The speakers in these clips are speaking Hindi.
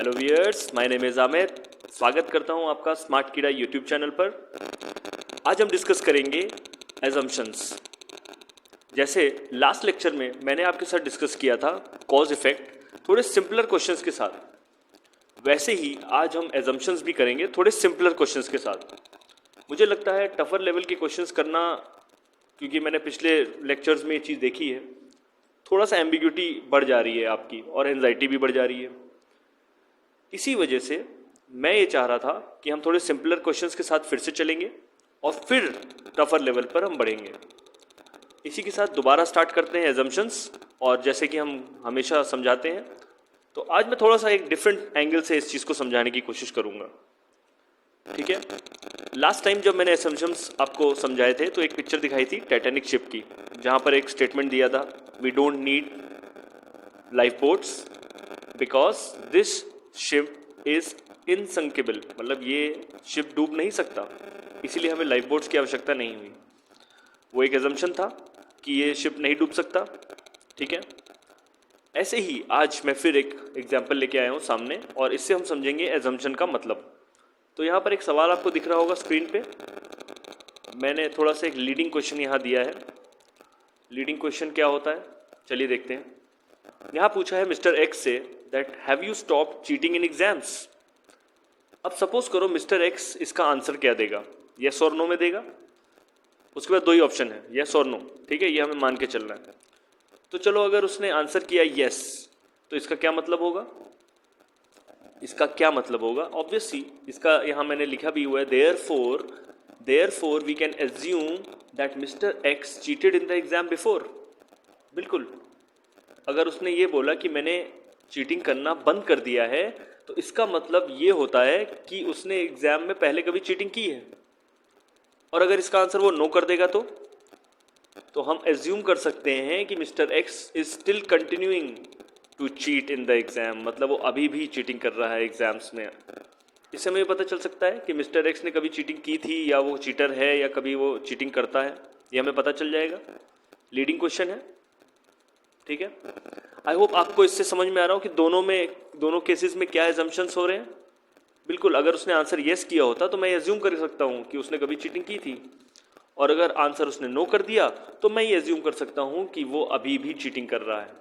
Hello viewers, my name is Aamir. स्वागत करता हूं आपका स्मार्ट कीड़ा यूट्यूब चैनल पर। आज हम डिस्कस करेंगे एजम्पशंस। जैसे लास्ट लेक्चर में मैंने आपके साथ डिस्कस किया था कॉज इफेक्ट थोड़े सिंपलर क्वेश्चंस के साथ, वैसे ही आज हम एजम्पशंस भी करेंगे थोड़े सिंपलर क्वेश्चंस के साथ। मुझे लगता है टफर लेवल के क्वेश्चंस करना, क्योंकि मैंने पिछले लेक्चर्स में ये चीज़ देखी है, थोड़ा सा एम्बिग्यूटी बढ़ जा रही है आपकी और एंजाइटी भी बढ़ जा रही है। इसी वजह से मैं ये चाह रहा था कि हम थोड़े सिंपलर क्वेश्चंस के साथ फिर से चलेंगे और फिर टफर लेवल पर हम बढ़ेंगे। इसी के साथ दोबारा स्टार्ट करते हैं एजम्पशंस, और जैसे कि हम हमेशा समझाते हैं, तो आज मैं थोड़ा सा एक डिफरेंट एंगल से इस चीज़ को समझाने की कोशिश करूँगा। ठीक है, लास्ट टाइम जब मैंने एजम्पशंस आपको समझाए थे तो एक पिक्चर दिखाई थी टाइटैनिक शिप की, जहाँ पर एक स्टेटमेंट दिया था, we don't need lifeboats because this ship is unsinkable, मतलब ये शिप डूब नहीं सकता, इसीलिए हमें लाइफ बोट्स की आवश्यकता नहीं हुई। वो एक एजम्पशन था कि ये शिप नहीं डूब सकता। ठीक है, ऐसे ही आज मैं फिर एक एग्जाम्पल लेके आया हूँ सामने, और इससे हम समझेंगे एजम्पशन का मतलब। तो यहाँ पर एक सवाल आपको दिख रहा होगा स्क्रीन पे। मैंने थोड़ा सा एक लीडिंग क्वेश्चन यहाँ दिया है। लीडिंग क्वेश्चन क्या होता है, चलिए देखते हैं। यहाँ पूछा है mister x say that have you stop cheating in exams. अब सपोज करो मिस्टर एक्स इसका आंसर क्या देगा, यस और नो में देगा। उसके बाद दो ही ऑप्शन है, यस और नो। ठीक है, ये हमें मान के चलना है। तो चलो, अगर उसने आंसर किया यस, तो इसका क्या मतलब होगा? इसका क्या मतलब होगा? ऑब्वियसली इसका यहाँ मैंने लिखा भी हुआ है, therefore we can assume that mister X cheated in the exam before. बिल्कुल, अगर उसने ये बोला कि मैंने चीटिंग करना बंद कर दिया है, तो इसका मतलब ये होता है कि उसने एग्जाम में पहले कभी चीटिंग की है। और अगर इसका आंसर वो नो कर देगा तो हम एज्यूम कर सकते हैं कि mister X is still continuing to cheat in the exam, मतलब वो अभी भी चीटिंग कर रहा है एग्जाम्स में। इससे हमें पता चल सकता है कि मिस्टर एक्स ने कभी चीटिंग की थी, या वो चीटर है, या कभी वो चीटिंग करता है, ये हमें पता चल जाएगा। लीडिंग क्वेश्चन है। ठीक है, आई होप आपको इससे समझ में आ रहा हो कि दोनों केसेस में क्या एजम्पशंस हो रहे हैं। बिल्कुल, अगर उसने आंसर येस किया होता तो मैं एज्यूम कर सकता हूँ कि उसने कभी चीटिंग की थी, और अगर आंसर उसने नो कर दिया तो मैं ये एज्यूम कर सकता हूँ कि वो अभी भी चीटिंग कर रहा है।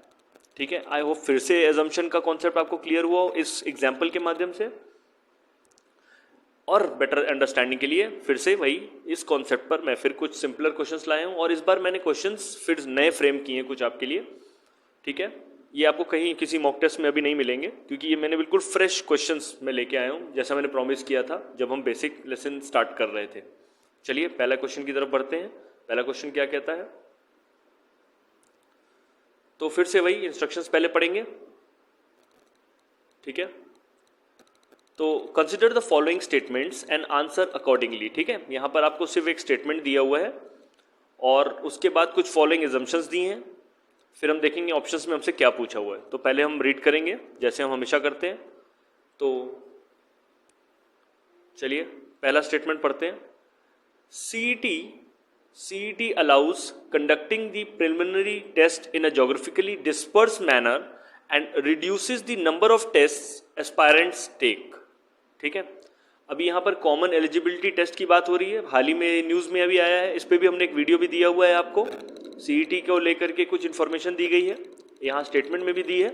ठीक है, आई होप फिर से एजम्पशन का कॉन्सेप्ट आपको क्लियर हुआ हो इस एग्जाम्पल के माध्यम से। और बेटर अंडरस्टैंडिंग के लिए फिर से वही इस कॉन्सेप्ट पर मैं फिर कुछ सिंपलर क्वेश्चंस लाया हूँ, और इस बार मैंने क्वेश्चंस फिर नए फ्रेम किए हैं कुछ आपके लिए। ठीक है, ये आपको कहीं किसी मॉक टेस्ट में अभी नहीं मिलेंगे, क्योंकि ये मैंने बिल्कुल फ्रेश क्वेश्चंस में लेके आया हूँ, जैसा मैंने प्रॉमिस किया था जब हम बेसिक लेसन स्टार्ट कर रहे थे। चलिए पहला क्वेश्चन की तरफ बढ़ते हैं। पहला क्वेश्चन क्या कहता है, तो फिर से वही इंस्ट्रक्शंस पहले पढ़ेंगे। ठीक है, तो consider the following statements and answer accordingly. ठीक है, यहाँ पर आपको सिर्फ एक स्टेटमेंट दिया हुआ है और उसके बाद कुछ फॉलोइंग एजम्पशंस दी हैं, फिर हम देखेंगे ऑप्शंस में हमसे क्या पूछा हुआ है। तो पहले हम रीड करेंगे जैसे हम हमेशा करते हैं। तो चलिए पहला स्टेटमेंट पढ़ते हैं। CET allows conducting the preliminary test in a geographically dispersed manner and reduces the number of tests aspirants take। ठीक है, अभी यहाँ पर कॉमन एलिजिबिलिटी टेस्ट की बात हो रही है, हाल ही में न्यूज़ में अभी आया है, इस पर भी हमने एक वीडियो भी दिया हुआ है आपको। CET को लेकर के कुछ इन्फॉर्मेशन दी गई है, यहाँ स्टेटमेंट में भी दी है।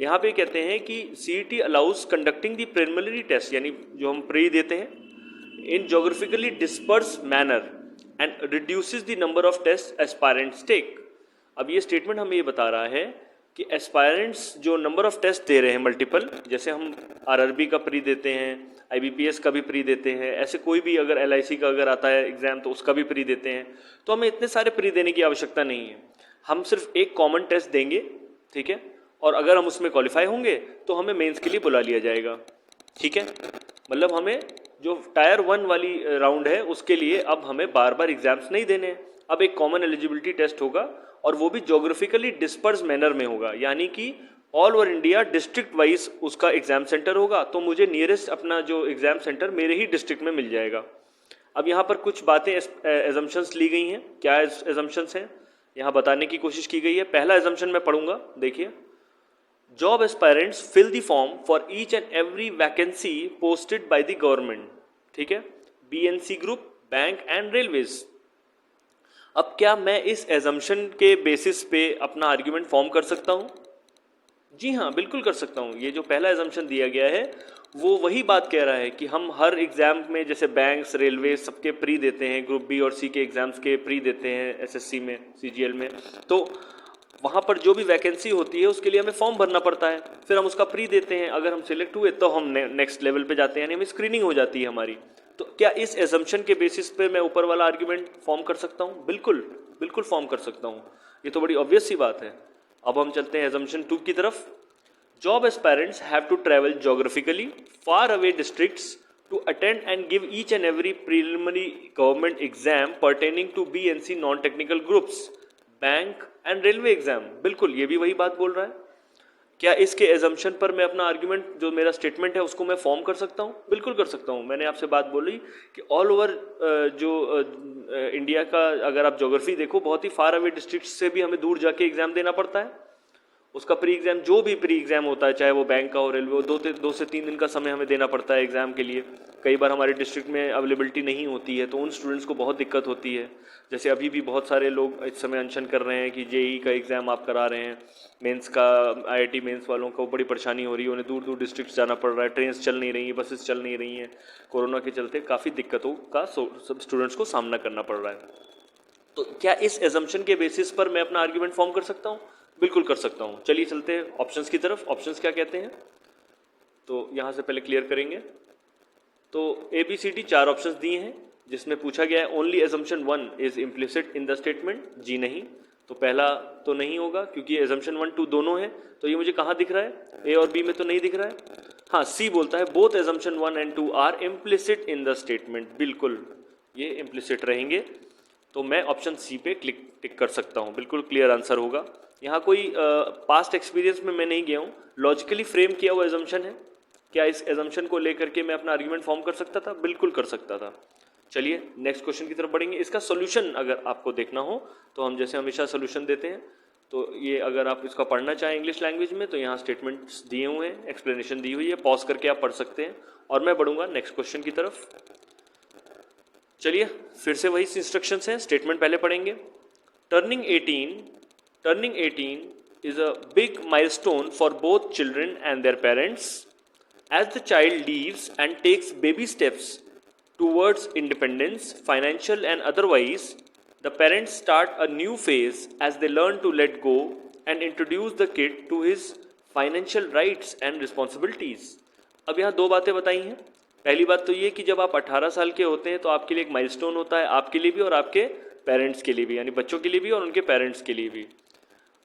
यहाँ पे कहते हैं कि CET allows conducting the preliminary test, यानी जो हम प्री देते हैं, in geographically disperse manner and reduces the number of test aspirants take. अब ये स्टेटमेंट हमें ये बता रहा है कि एस्पायरेंट्स जो नंबर ऑफ टेस्ट दे रहे हैं मल्टीपल, जैसे हम RRB का प्री देते हैं, IBPS का भी प्री देते हैं, ऐसे कोई भी अगर LIC का अगर आता है एग्जाम तो उसका भी प्री देते हैं, तो हमें इतने सारे प्री देने की आवश्यकता नहीं है। हम सिर्फ एक कॉमन टेस्ट देंगे। ठीक है, और अगर हम उसमें क्वालिफाई होंगे तो हमें मेंस के लिए बुला लिया जाएगा। ठीक है, मतलब हमें जो टायर 1 वाली राउंड है उसके लिए अब हमें बार बार एग्जाम्स नहीं देने हैं। अब एक कॉमन एलिजिबिलिटी टेस्ट होगा, और वो भी जोग्राफिकली डिस्पर्स मैनर में होगा, यानी कि all over India district wise उसका एग्जाम सेंटर होगा। तो मुझे नियरेस्ट अपना जो एग्जाम सेंटर मेरे ही डिस्ट्रिक्ट में मिल जाएगा। अब यहाँ पर कुछ बातें एजम्पशंस ली गई हैं। क्या एजम्पशंस हैं यहाँ बताने की कोशिश की गई है। पहला एजम्पशन मैं पढ़ूंगा, देखिए। Job aspirants fill the form for each and every vacancy posted by the government, ठीक है, BNC group, bank and railways. अब क्या मैं इस एजम्पशन के बेसिस पे अपना आर्ग्यूमेंट फॉर्म कर सकता हूं? जी हाँ, बिल्कुल कर सकता हूँ। ये जो पहला एजम्पशन दिया गया है वो वही बात कह रहा है कि हम हर एग्जाम में जैसे बैंक्स, रेलवे सबके प्री देते हैं, ग्रुप बी और सी के एग्जाम्स के प्री देते हैं एसएससी में, सीजीएल में, तो वहाँ पर जो भी वैकेंसी होती है उसके लिए हमें फॉर्म भरना पड़ता है, फिर हम उसका प्री देते हैं, अगर हम सिलेक्ट हुए तो हम नेक्स्ट लेवल पे जाते हैं, यानी हमें स्क्रीनिंग हो जाती है हमारी। तो क्या इस एजम्पशन के बेसिस पे मैं ऊपर वाला आर्ग्यूमेंट फॉर्म कर सकता हूँ? बिल्कुल बिल्कुल फॉर्म कर सकता हूँ, ये तो बड़ी ऑब्वियस सी बात है। अब हम चलते हैं एजम्पशन 2 की तरफ। Job aspirants have to travel geographically far away districts to attend and give each and every preliminary government exam pertaining to BNC non-technical groups, bank and railway exam. बिल्कुल ये भी वही बात बोल रहा है। क्या इसके एजम्पशन पर मैं अपना आर्ग्यूमेंट, जो मेरा स्टेटमेंट है, उसको मैं फॉर्म कर सकता हूँ? बिल्कुल कर सकता हूँ। मैंने आपसे बात बोली कि ऑल ओवर जो इंडिया का अगर आप ज्योग्राफी देखो, बहुत ही फार अवे डिस्ट्रिक्ट से भी हमें दूर जाके एग्जाम देना पड़ता है। उसका प्री एग्जाम, जो भी प्री एग्जाम होता है, चाहे वो बैंक का हो, रेलवे हो, 2 से 3 दिन का समय हमें देना पड़ता है एग्जाम के लिए। कई बार हमारे डिस्ट्रिक्ट में अवेलेबिलिटी नहीं होती है, तो उन स्टूडेंट्स को बहुत दिक्कत होती है। जैसे अभी भी बहुत सारे लोग इस समय अनशन कर रहे हैं कि जेई का एग्ज़ाम आप करा रहे हैं, मेंस का, आईआईटी मेंस वालों को बड़ी परेशानी हो रही है, उन्हें दूर दूर डिस्ट्रिक्ट जाना पड़ रहा है, ट्रेन चल नहीं रही हैं, बसेस चल नहीं रही हैं, कोरोना के चलते काफ़ी दिक्कतों का सब स्टूडेंट्स को सामना करना पड़ रहा है। तो क्या इस एजम्पशन के बेसिस पर मैं अपना आर्ग्यूमेंट फॉर्म कर सकता हूँ? बिल्कुल कर सकता हूँ। चलिए चलते हैं ऑप्शंस की तरफ। ऑप्शंस क्या कहते हैं, तो यहाँ से पहले क्लियर करेंगे। तो ABCD 4 ऑप्शंस दिए हैं, जिसमें पूछा गया है only assumption 1 is implicit in the statement. जी नहीं, तो पहला तो नहीं होगा क्योंकि एजम्पशन 1, 2 दोनों है। तो ये मुझे कहाँ दिख रहा है? ए और बी में तो नहीं दिख रहा है। हाँ, सी बोलता है both assumption 1 and 2 are implicit in the statement. बिल्कुल ये इम्प्लिसिट रहेंगे, तो मैं ऑप्शन सी पे टिक कर सकता हूँ। बिल्कुल क्लियर आंसर होगा। यहाँ कोई पास्ट एक्सपीरियंस में मैं नहीं गया हूँ, लॉजिकली फ्रेम किया हुआ एजम्पशन है। क्या इस एजम्पशन को लेकर के मैं अपना आर्ग्यूमेंट फॉर्म कर सकता था? बिल्कुल कर सकता था। चलिए नेक्स्ट क्वेश्चन की तरफ बढ़ेंगे। इसका सोल्यूशन अगर आपको देखना हो तो हम जैसे हमेशा सोल्यूशन देते हैं, तो ये अगर आप इसका पढ़ना चाहें इंग्लिश लैंग्वेज में तो यहाँ स्टेटमेंट्स दिए हुए हैं, एक्सप्लेनेशन दी हुई है, पॉज करके आप पढ़ सकते हैं और मैं बढ़ूंगा नेक्स्ट क्वेश्चन की तरफ। चलिए फिर से वही इंस्ट्रक्शंस हैं, स्टेटमेंट पहले पढ़ेंगे। Turning 18 is a big milestone for both children and their parents. As the child leaves and takes baby steps towards independence, financial and otherwise, the parents start a new phase as they learn to let go and introduce the kid to his financial rights and responsibilities. अब यहाँ 2 बातें बताई हैं। पहली बात तो ये कि जब आप 18 साल के होते हैं तो आपके लिए एक माइलस्टोन होता है, आपके लिए भी और आपके पेरेंट्स के लिए भी, यानी बच्चों के लिए भी और उनके पेरेंट्स के लिए भी।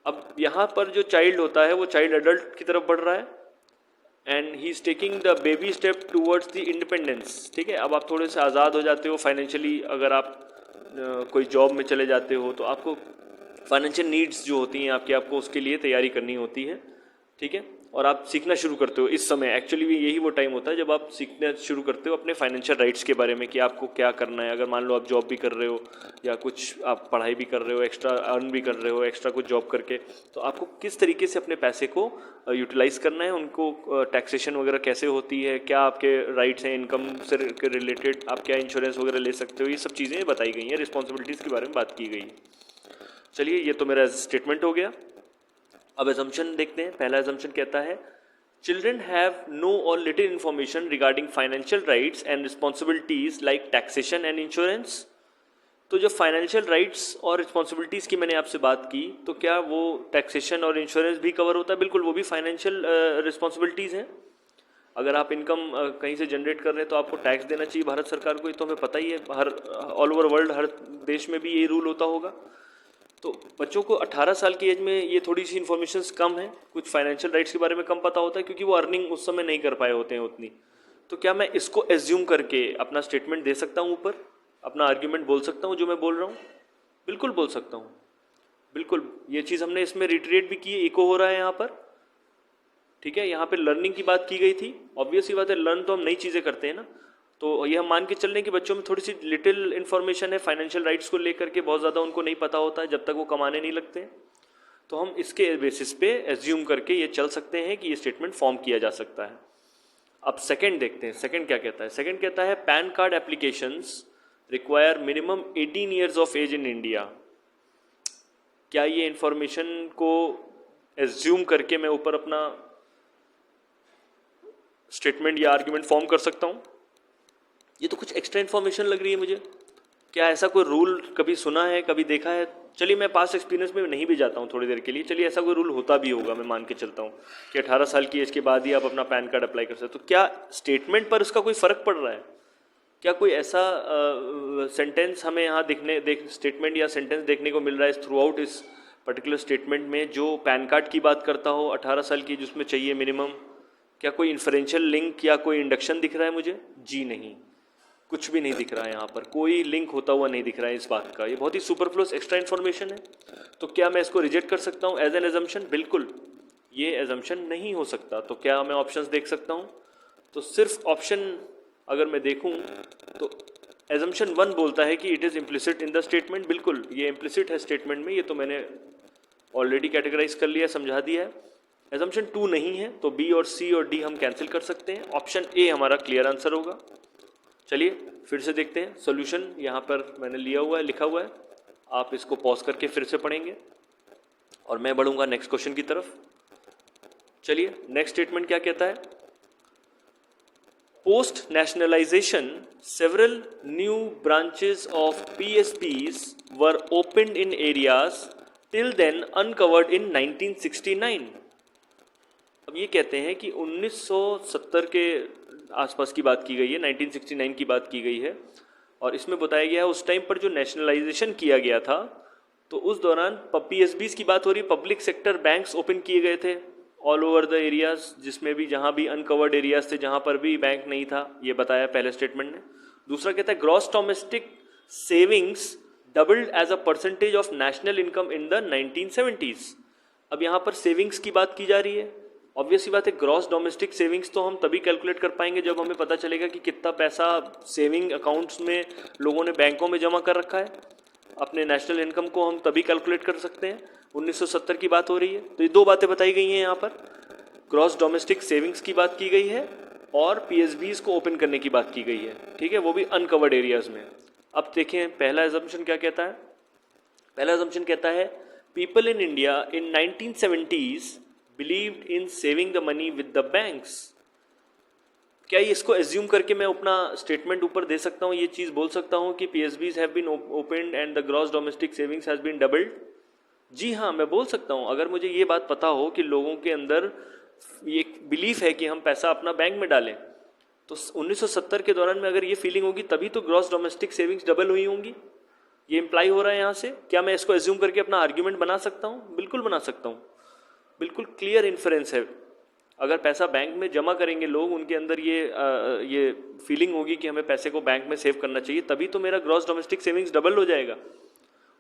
अब यहाँ पर जो चाइल्ड होता है वो चाइल्ड अडल्ट की तरफ बढ़ रहा है and he is taking the baby step towards the independence. ठीक है, अब आप थोड़े से आज़ाद हो जाते हो फाइनेंशियली। अगर आप कोई जॉब में चले जाते हो तो आपको फाइनेंशियल नीड्स जो होती हैं आपको उसके लिए तैयारी करनी होती है। ठीक है, और आप सीखना शुरू करते हो इस समय। एक्चुअली यही वो टाइम होता है जब आप सीखना शुरू करते हो अपने फाइनेंशियल राइट्स के बारे में कि आपको क्या करना है। अगर मान लो आप जॉब भी कर रहे हो या कुछ आप पढ़ाई भी कर रहे हो, एक्स्ट्रा अर्न भी कर रहे हो एक्स्ट्रा कुछ जॉब करके, तो आपको किस तरीके से अपने पैसे को यूटिलाइज करना है, उनको टैक्सेशन वगैरह कैसे होती है, क्या आपके राइट्स हैं इनकम से रिलेटेड, आप क्या इंश्योरेंस वगैरह ले सकते हो, ये सब चीज़ें बताई गई हैं, रिस्पॉन्सिबिलिटीज़ के बारे में बात की गई। चलिए ये तो मेरा स्टेटमेंट हो गया। अब एजम्पशन देखते हैं। पहला एजम्पशन कहता है चिल्ड्रन हैव नो और little information regarding financial rights and responsibilities like taxation and insurance. तो जो फाइनेंशियल राइट्स और रिस्पॉन्सिबिलिटीज़ की मैंने आपसे बात की, तो क्या वो टैक्सेशन और इंश्योरेंस भी कवर होता है? बिल्कुल, वो भी फाइनेंशियल रिस्पॉन्सिबिलिटीज़ हैं। अगर आप इनकम कहीं से जनरेट कर रहे हैं तो आपको टैक्स देना चाहिए भारत सरकार को, ये तो हमें पता ही है। हर ऑल ओवर वर्ल्ड हर देश में भी ये रूल होता होगा। तो बच्चों को 18 साल की एज में ये थोड़ी सी इन्फॉर्मेशन कम है, कुछ फाइनेंशियल राइट्स के बारे में कम पता होता है क्योंकि वो अर्निंग उस समय नहीं कर पाए होते हैं उतनी। तो क्या मैं इसको एज्यूम करके अपना स्टेटमेंट दे सकता हूँ, ऊपर अपना आर्ग्यूमेंट बोल सकता हूँ जो मैं बोल रहा हूँ? बिल्कुल बोल सकता हूँ। बिल्कुल, ये चीज़ हमने इसमें रिट्रेट भी की है, इको हो रहा है यहाँ पर। ठीक है, यहाँ पे लर्निंग की बात की गई थी। ऑब्वियस ही बात है, लर्न तो हम नई चीज़ें करते हैं ना। तो ये हम मान के चल रहे हैं कि बच्चों में थोड़ी सी लिटिल इन्फॉर्मेशन है फाइनेंशियल राइट्स को लेकर के, बहुत ज़्यादा उनको नहीं पता होता है जब तक वो कमाने नहीं लगते हैं। तो हम इसके बेसिस पे एज्यूम करके ये चल सकते हैं कि ये स्टेटमेंट फॉर्म किया जा सकता है। अब सेकंड देखते हैं, सेकंड क्या कहता है। सेकंड कहता है PAN card applications require minimum 18 years of age in India. क्या ये इंफॉर्मेशन को एज्यूम करके मैं ऊपर अपना स्टेटमेंट या आर्ग्यूमेंट फॉर्म कर सकता हूँ? ये तो कुछ एक्स्ट्रा इन्फॉर्मेशन लग रही है मुझे। क्या ऐसा कोई रूल कभी सुना है, कभी देखा है? चलिए मैं पास्ट एक्सपीरियंस में नहीं भी जाता हूँ थोड़ी देर के लिए, चलिए ऐसा कोई रूल होता भी होगा, मैं मान के चलता हूँ कि 18 साल की एज के बाद ही आप अपना पैन कार्ड अप्लाई कर सकते हो। तो क्या स्टेटमेंट पर उसका कोई फ़र्क पड़ रहा है? क्या कोई ऐसा सेंटेंस हमें यहाँ स्टेटमेंट या सेंटेंस देखने को मिल रहा है थ्रू आउट इस पर्टिकुलर स्टेटमेंट में जो पैन कार्ड की बात करता हो, 18 साल की जिसमें चाहिए मिनिमम? क्या कोई इन्फरेंशियल लिंक या कोई इंडक्शन दिख रहा है मुझे? जी नहीं, कुछ भी नहीं दिख रहा है। यहाँ पर कोई लिंक होता हुआ नहीं दिख रहा है इस बात का। ये बहुत ही सुपरफ्लुअस एक्स्ट्रा इन्फॉर्मेशन है। तो क्या मैं इसको रिजेक्ट कर सकता हूँ एज एन एजम्पशन? बिल्कुल, ये एजम्पशन नहीं हो सकता। तो क्या मैं ऑप्शंस देख सकता हूँ? तो सिर्फ ऑप्शन अगर मैं देखूँ तो एजम्पशन 1 बोलता है कि it is implicit in the statement. बिल्कुल ये इम्प्लिसिट है स्टेटमेंट में, ये तो मैंने ऑलरेडी कैटेगराइज कर लिया, समझा दिया है। एजम्पशन 2 नहीं है, तो बी और सी और डी हम कैंसिल कर सकते हैं। ऑप्शन ए हमारा क्लियर आंसर होगा। चलिए फिर से देखते हैं सॉल्यूशन। यहाँ पर मैंने लिया हुआ है, लिखा हुआ है, आप इसको पॉज करके फिर से पढ़ेंगे और मैं बढ़ूंगा नेक्स्ट क्वेश्चन की तरफ। चलिए नेक्स्ट स्टेटमेंट क्या कहता है। Post nationalisation several new branches of PSBs were opened in areas till then uncovered in 1969। अब ये कहते हैं कि 1970 के आसपास की बात की गई है, 1969 की बात की गई है, और इसमें बताया गया है उस टाइम पर जो नेशनलाइजेशन किया गया था तो उस दौरान PSBs की बात हो रही, पब्लिक सेक्टर बैंक्स ओपन किए गए थे ऑल ओवर द एरियाज, जिसमें भी जहाँ भी अनकवर्ड एरियाज थे, जहाँ पर भी बैंक नहीं था, ये बताया पहले स्टेटमेंट ने। दूसरा कहता है gross domestic savings doubled as a percentage of national income in the 1970s। अब यहाँ पर सेविंग्स की बात की जा रही है। ऑब्वियस सी बात है, ग्रॉस डोमेस्टिक सेविंग्स तो हम तभी कैलकुलेट कर पाएंगे जब हमें पता चलेगा कि कितना पैसा सेविंग अकाउंट्स में लोगों ने बैंकों में जमा कर रखा है। अपने नेशनल इनकम को हम तभी कैलकुलेट कर सकते हैं। 1970 की बात हो रही है, तो ये दो बातें बताई गई हैं यहाँ पर। ग्रॉस डोमेस्टिक सेविंग्स की बात की गई है और PSBs को ओपन करने की बात की गई है, ठीक है, वो भी अनकवर्ड एरियाज में। अब देखें पहला एजम्पशन क्या कहता है। पहला एजम्पशन कहता है people in India in 1970s believed in saving the money with the banks. क्या इसको एज्यूम करके मैं अपना स्टेटमेंट ऊपर दे सकता हूँ, ये चीज़ बोल सकता हूँ कि PSBs have been opened and the gross domestic savings has been doubled? जी हाँ, मैं बोल सकता हूँ। अगर मुझे ये बात पता हो कि लोगों के अंदर ये बिलीफ है कि हम पैसा अपना बैंक में डालें, तो 1970 के दौरान में अगर ये फीलिंग होगी तभी तो ग्रॉस डोमेस्टिक सेविंग्स डबल हुई होंगी। ये इम्प्लाई हो रहा है यहाँ से। क्या मैं इसको एज्यूम करके अपना आर्ग्यूमेंट बना सकता हूँ? बिल्कुल बना सकता हूँ। बिल्कुल क्लियर इन्फ्रेंस है। अगर पैसा बैंक में जमा करेंगे लोग, उनके अंदर ये फीलिंग होगी कि हमें पैसे को बैंक में सेव करना चाहिए, तभी तो मेरा ग्रॉस डोमेस्टिक सेविंग्स डबल हो जाएगा।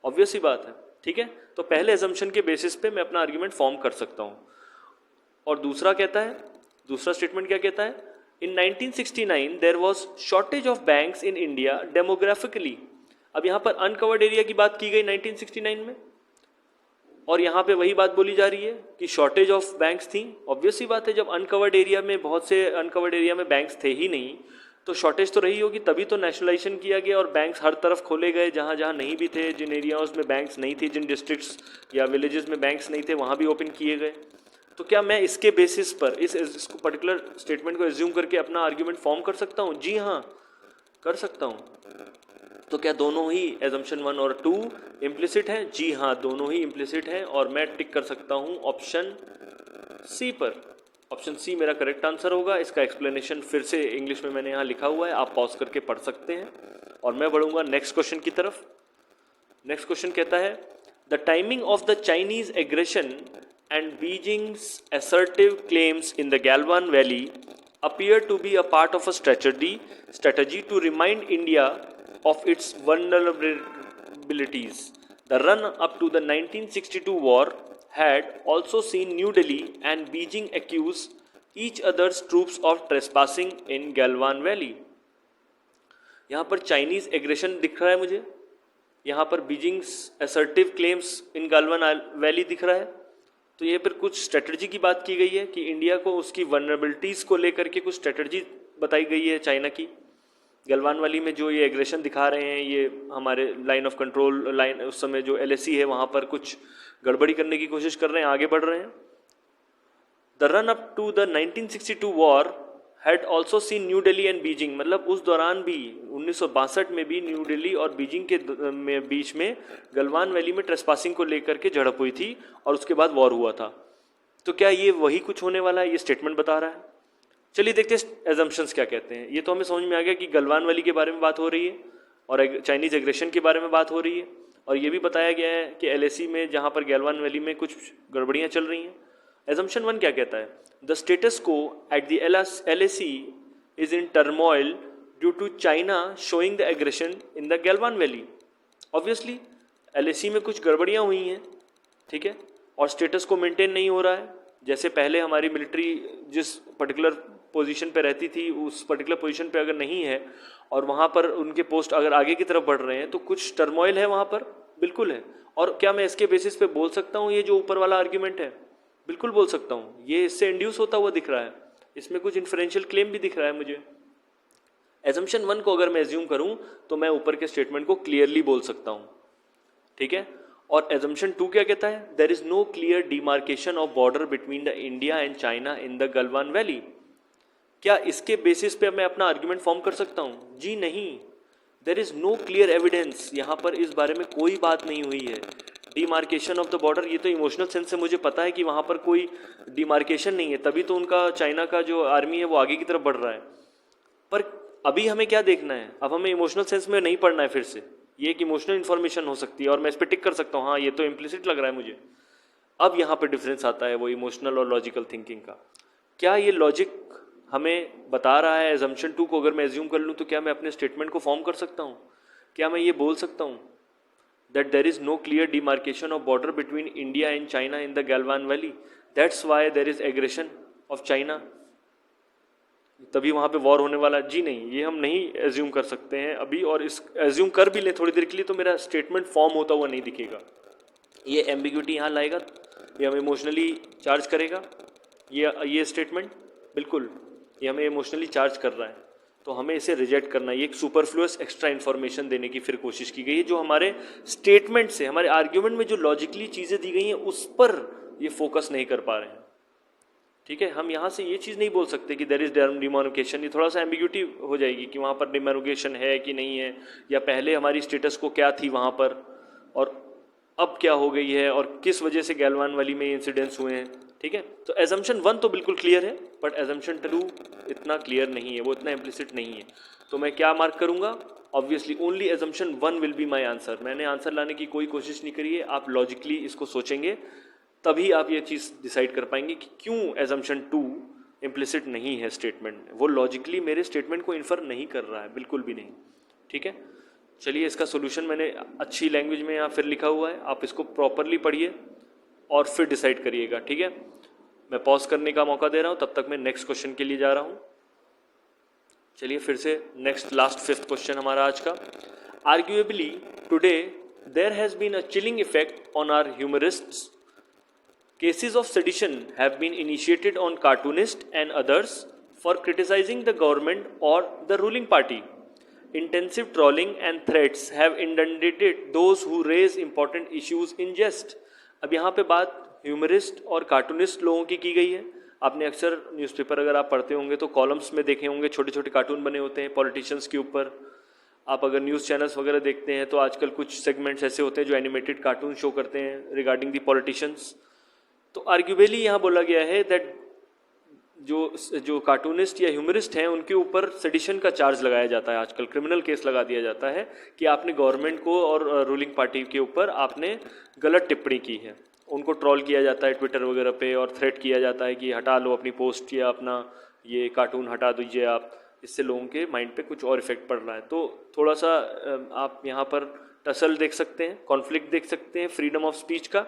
ऑब्वियस ही बात है, ठीक है। तो पहले एजम्पशन के बेसिस पे मैं अपना आर्ग्यूमेंट फॉर्म कर सकता हूँ। और दूसरा कहता है, दूसरा स्टेटमेंट क्या कहता है, in 1969 there was shortage of banks in India demographically. अब यहाँ पर अनकवर्ड एरिया की बात की गई 1969 में, और यहाँ पे वही बात बोली जा रही है कि शॉर्टेज ऑफ बैंक्स थी। ऑब्वियस ही बात है, जब अनकवर्ड एरिया में बहुत से अनकवर्ड एरिया में बैंक्स थे ही नहीं तो शॉर्टेज तो रही होगी, तभी तो नेशनलाइजेशन किया गया और बैंक्स हर तरफ खोले गए जहाँ जहाँ नहीं भी थे, जिन एरियाज में बैंक्स नहीं थे, जिन डिस्ट्रिक्ट्स या विलेजेस में बैंक्स नहीं थे वहाँ भी ओपन किए गए। तो क्या मैं इसके बेसिस पर इसको पर्टिकुलर स्टेटमेंट को एज्यूम करके अपना आर्ग्यूमेंट फॉर्म कर सकता हूँ? जी हाँ, कर सकता हूँ। तो क्या दोनों ही एजम्पशन 1 और 2 इम्प्लिसिट हैं? जी हाँ, दोनों ही इम्प्लिसिट हैं और मैं टिक कर सकता हूँ ऑप्शन सी पर। ऑप्शन सी मेरा करेक्ट आंसर होगा। इसका एक्सप्लेनेशन फिर से इंग्लिश में मैंने यहाँ लिखा हुआ है, आप पॉज करके पढ़ सकते हैं। और मैं बढ़ूंगा नेक्स्ट क्वेश्चन की तरफ। नेक्स्ट क्वेश्चन कहता है the timing of the Chinese aggression and Beijing's assertive claims in the Galwan Valley appear to be a part of a strategy to remind India of its vulnerabilities. The run up to the 1962 war had also seen New Delhi and Beijing accuse each other's troops of trespassing in Galwan Valley. यहाँ पर चाइनीज एग्रेशन दिख रहा है मुझे, यहाँ पर बीजिंग्स असर्टिव क्लेम्स इन गालवान वैली दिख रहा है। तो ये फिर कुछ स्ट्रेटजी की बात की गई है कि इंडिया को उसकी वनरेबिलिटीज़ को लेकर के कुछ स्ट्रेटजी बताई गई है चाइना की। गलवान वैली में जो ये एग्रेशन दिखा रहे हैं, ये हमारे लाइन ऑफ कंट्रोल लाइन उस समय जो LAC है वहाँ पर कुछ गड़बड़ी करने की कोशिश कर रहे हैं, आगे बढ़ रहे हैं। The run up to the 1962 war had also seen new Delhi and Beijing, मतलब उस दौरान भी 1962 में भी न्यू दिल्ली और बीजिंग के बीच में गलवान वैली में ट्रेसपासिंग को लेकर के झड़प हुई थी और उसके बाद वॉर हुआ था। तो क्या ये वही कुछ होने वाला है, ये स्टेटमेंट बता रहा है। चलिए देखते हैं एजम्पशंस क्या कहते हैं। ये तो हमें समझ में आ गया कि गलवान वैली के बारे में बात हो रही है और चाइनीज एग्रेशन के बारे में बात हो रही है, और ये भी बताया गया है कि LAC में जहाँ पर गलवान वैली में कुछ गड़बड़ियाँ चल रही हैं। एजम्पशन 1 क्या कहता है? The status quo at the LAC is in turmoil due to China showing the aggression in the Galwan valley. Obviously LAC में कुछ गड़बड़ियाँ हुई हैं, ठीक है, और स्टेटस को मेंटेन नहीं हो रहा है। जैसे पहले हमारी मिलिट्री जिस पर्टिकुलर पोजीशन पे रहती थी उस पर्टिकुलर पोजीशन पे अगर नहीं है और वहाँ पर उनके पोस्ट अगर आगे की तरफ बढ़ रहे हैं तो कुछ टर्मोइल है वहाँ पर, बिल्कुल है। और क्या मैं इसके बेसिस पे बोल सकता हूँ ये जो ऊपर वाला आर्ग्यूमेंट है? बिल्कुल बोल सकता हूँ। ये इससे इंड्यूस होता हुआ दिख रहा है, इसमें कुछ इन्फ्रेंशियल क्लेम भी दिख रहा है मुझे। एजम्पशन 1 को अगर मैं एज्यूम करूँ तो मैं ऊपर के स्टेटमेंट को क्लियरली बोल सकता हूँ, ठीक है। और एजम्पशन 2 क्या कहता है? There is no clear demarcation of border between the India and China in the Galwan valley. क्या इसके बेसिस पे मैं अपना आर्ग्यूमेंट फॉर्म कर सकता हूँ? जी नहीं। There is no clear evidence, यहाँ पर इस बारे में कोई बात नहीं हुई है। डिमार्केशन ऑफ द बॉर्डर, ये तो इमोशनल सेंस से मुझे पता है कि वहाँ पर कोई डिमार्केशन नहीं है, तभी तो उनका चाइना का जो आर्मी है वो आगे की तरफ बढ़ रहा है। पर अभी हमें क्या देखना है? अब हमें इमोशनल सेंस में नहीं पढ़ना है फिर से। ये एक इमोशनल इन्फॉर्मेशन हो सकती है और मैं इस पर टिक कर सकता हूँ, हाँ ये तो इम्प्लिसिट लग रहा है मुझे। अब यहाँ पर डिफरेंस आता है वो इमोशनल और लॉजिकल थिंकिंग का। क्या ये लॉजिक हमें बता रहा है एजम्पशन 2 को अगर मैं एज्यूम कर लूँ तो क्या मैं अपने स्टेटमेंट को फॉर्म कर सकता हूँ? क्या मैं ये बोल सकता हूँ that there is no clear demarcation of border between India and China in the Galwan valley, that's why there is aggression of China, तभी वहाँ पे वॉर होने वाला? जी नहीं, ये हम नहीं एज्यूम कर सकते हैं अभी, और इस एज्यूम कर भी लें थोड़ी देर के लिए तो मेरा स्टेटमेंट फॉर्म होता हुआ नहीं दिखेगा। ये एम्बिग्यूटी यहाँ लाएगा, ये हमें इमोशनली चार्ज करेगा। ये स्टेटमेंट बिल्कुल ये हमें इमोशनली चार्ज कर रहा है, तो हमें इसे रिजेक्ट करना है। ये एक सुपरफ्लुअस एक्स्ट्रा इन्फॉर्मेशन देने की फिर कोशिश की गई है, जो हमारे स्टेटमेंट से, हमारे आर्ग्यूमेंट में जो लॉजिकली चीज़ें दी गई हैं उस पर ये फोकस नहीं कर पा रहे हैं, ठीक है। हम यहाँ से ये चीज़ नहीं बोल सकते कि देयर इज डिमार्केशन, ये थोड़ा सा एम्बिग्यूटी हो जाएगी कि वहाँ पर डिमार्केशन है कि नहीं है, या पहले हमारी स्टेटस को क्या थी वहाँ पर और अब क्या हो गई है और किस वजह से गलवान वैली में इंसिडेंट्स हुए हैं, ठीक है। तो एजम्पशन 1 तो बिल्कुल क्लियर है, बट एजम्पशन 2 इतना क्लियर नहीं है, वो इतना इम्प्लिसिट नहीं है। तो मैं क्या मार्क करूँगा? Obviously only assumption 1 will be my answer. मैंने आंसर लाने की कोई कोशिश नहीं करी है, आप लॉजिकली इसको सोचेंगे तभी आप ये चीज़ डिसाइड कर पाएंगे कि क्यों एजम्पशन 2 इम्प्लिसिट नहीं है स्टेटमेंट में। वो लॉजिकली मेरे स्टेटमेंट को इन्फर नहीं कर रहा है, बिल्कुल भी नहीं, ठीक है। चलिए इसका सोल्यूशन मैंने अच्छी लैंग्वेज में यहाँ फिर लिखा हुआ है, आप इसको प्रॉपरली पढ़िए और फिर डिसाइड करिएगा, ठीक है। मैं पॉज करने का मौका दे रहा हूँ, तब तक मैं नेक्स्ट क्वेश्चन के लिए जा रहा हूँ। चलिए फिर से नेक्स्ट लास्ट 5th क्वेश्चन हमारा आज का। Arguably today there has been a chilling effect on our humourists. Cases of sedition have been initiated on cartoonists and others for criticizing the government or the ruling party. Intensive trolling and threats have inundated those who raise important issues in jest. अब यहाँ पे बात ह्यूमरिस्ट और कार्टूनिस्ट लोगों की गई है। आपने अक्सर न्यूज़पेपर अगर आप पढ़ते होंगे तो कॉलम्स में देखे होंगे, छोटे छोटे कार्टून बने होते हैं पॉलिटिशियंस के ऊपर। आप अगर न्यूज़ चैनल्स वगैरह देखते हैं तो आजकल कुछ सेगमेंट्स ऐसे होते हैं जो एनिमेटेड कार्टून शो करते हैं रिगार्डिंग दी पॉलिटिशियंस। तो आर्ग्यूबली यहाँ बोला गया है दैट जो कार्टूनिस्ट या ह्यूमरिस्ट हैं उनके ऊपर सेडिशन का चार्ज लगाया जाता है, आजकल क्रिमिनल केस लगा दिया जाता है कि आपने गवर्नमेंट को और रूलिंग पार्टी के ऊपर आपने गलत टिप्पणी की है। उनको ट्रोल किया जाता है ट्विटर वगैरह पे और थ्रेट किया जाता है कि हटा लो अपनी पोस्ट या अपना ये कार्टून हटा दीजिए आप, इससे लोगों के माइंड पे कुछ और इफेक्ट पड़ रहा है। तो थोड़ा सा आप यहाँ पर टसल देख सकते हैं, कॉन्फ्लिक्ट देख सकते हैं फ्रीडम ऑफ स्पीच का।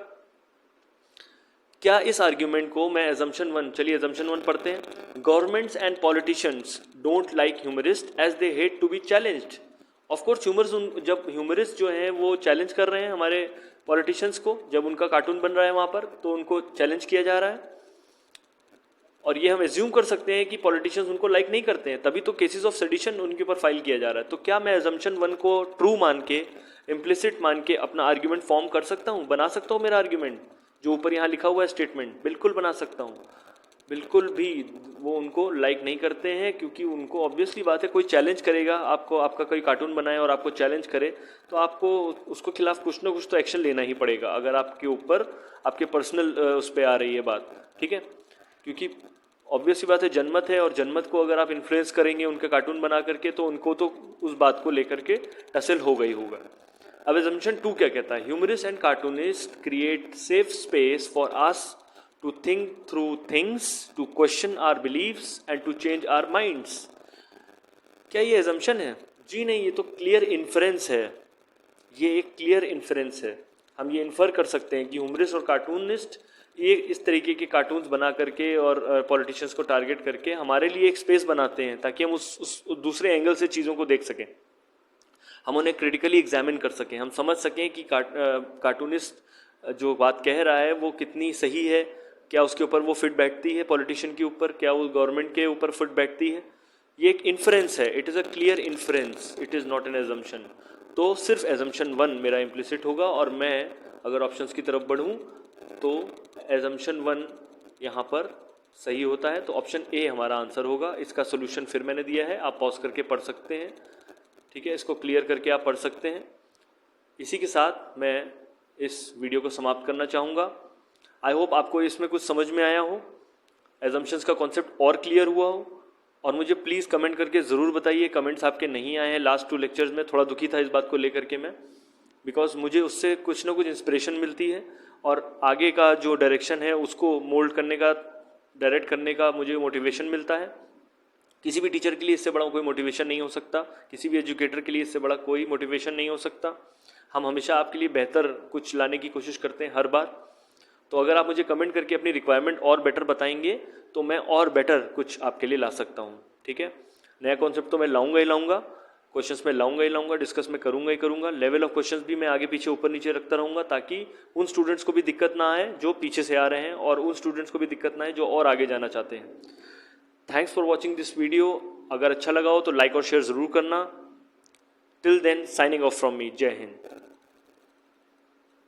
क्या इस आर्ग्यूमेंट को मैं एजम्पशन 1, चलिए एजम्पशन 1 पढ़ते हैं। Governments and politicians don't like humorist as they hate to be challenged. Of course जब ह्यूमरिस्ट जो हैं वो चैलेंज कर रहे हैं हमारे पॉलिटिशियंस को, जब उनका कार्टून बन रहा है वहाँ पर तो उनको चैलेंज किया जा रहा है, और ये हम एज्यूम कर सकते हैं कि पॉलिटिशियंस उनको लाइक नहीं करते हैं, तभी तो केसेस ऑफ सेडिशन उनके ऊपर फाइल किया जा रहा है। तो क्या मैं एजम्पशन 1 को ट्रू मान के, इम्प्लिसिट मान के अपना आर्ग्यूमेंट फॉर्म कर सकता हूँ, बना सकता हूँ मेरा आर्ग्यूमेंट जो ऊपर यहाँ लिखा हुआ है स्टेटमेंट? बिल्कुल बना सकता हूँ। बिल्कुल भी वो उनको लाइक नहीं करते हैं, क्योंकि उनको ऑब्वियसली बात है, कोई चैलेंज करेगा आपको, आपका कोई कार्टून बनाए और आपको चैलेंज करे तो आपको उसको खिलाफ कुछ ना कुछ तो एक्शन लेना ही पड़ेगा, अगर आपके ऊपर आपके पर्सनल उस पर आ रही है बात, ठीक है। क्योंकि ऑब्वियसली बात है, जनमत है, और जनमत को अगर आप इन्फ्लुएंस करेंगे उनके कार्टून बना करके तो उनको तो उस बात को लेकर के टसल हो गई होगा। अब assumption 2 क्या कहता है? Humourist and cartoonist create safe space for us to think through things, to question our beliefs and to change our minds। क्या ये assumption है? जी नहीं, ये तो क्लियर इन्फ्रेंस है। ये एक क्लियर इन्फ्रेंस है। हम ये इन्फर कर सकते हैं कि ह्यूमरिस्ट और कार्टूनिस्ट ये इस तरीके के कार्टून्स बना करके और पॉलिटिशियंस को टारगेट करके हमारे लिए एक स्पेस बनाते हैं ताकि हम उस दूसरे एंगल से चीज़ों को देख सकें, हम उन्हें क्रिटिकली एग्जामिन कर सकें, हम समझ सकें कि कार्टूनिस्ट जो बात कह रहा है वो कितनी सही है, क्या उसके ऊपर वो फिट बैठती है पॉलिटिशियन के ऊपर, क्या वो गवर्नमेंट के ऊपर फिट बैठती है। ये एक इन्फ्रेंस है, it is a clear inference, it is not an assumption. तो सिर्फ एजम्पशन 1 मेरा इम्प्लिसिट होगा, और मैं अगर ऑप्शंस की तरफ बढ़ूँ तो एजम्पशन 1 यहाँ पर सही होता है, तो ऑप्शन ए हमारा आंसर होगा। इसका सोल्यूशन फिर मैंने दिया है, आप पॉज करके पढ़ सकते हैं, ठीक है, इसको क्लियर करके आप पढ़ सकते हैं। इसी के साथ मैं इस वीडियो को समाप्त करना चाहूँगा। आई होप आपको इसमें कुछ समझ में आया हो, एजम्पशंस का कॉन्सेप्ट और क्लियर हुआ हो, और मुझे प्लीज़ कमेंट करके ज़रूर बताइए। कमेंट्स आपके नहीं आए हैं लास्ट 2 लेक्चर्स में, थोड़ा दुखी था इस बात को लेकर के मैं, बिकॉज मुझे उससे कुछ ना कुछ इंस्पिरेशन मिलती है और आगे का जो डायरेक्शन है उसको मोल्ड करने का, डायरेक्ट करने का मुझे मोटिवेशन मिलता है। किसी भी टीचर के लिए इससे बड़ा कोई मोटिवेशन नहीं हो सकता, किसी भी एजुकेटर के लिए इससे बड़ा कोई मोटिवेशन नहीं हो सकता। हम हमेशा आपके लिए बेहतर कुछ लाने की कोशिश करते हैं हर बार। तो अगर आप मुझे कमेंट करके अपनी रिक्वायरमेंट और बेटर बताएंगे तो मैं और बेटर कुछ आपके लिए ला सकता हूँ, ठीक है। नया कॉन्सेप्ट तो मैं लाऊंगा ही लाऊंगा, क्वेश्चंस में लाऊंगा ही लाऊंगा, डिस्कस में करूंगा ही करूंगा, लेवल ऑफ क्वेश्चंस भी मैं आगे पीछे ऊपर नीचे रखता रहूँगा, ताकि उन स्टूडेंट्स को भी दिक्कत ना आए जो पीछे से आ रहे हैं, और उन स्टूडेंट्स को भी दिक्कत ना आए जो और आगे जाना चाहते हैं। Thanks for watching this video. अगर अच्छा लगा हो तो लाइक और शेयर ज़रूर करना। Till then, signing off from me. जय हिंद।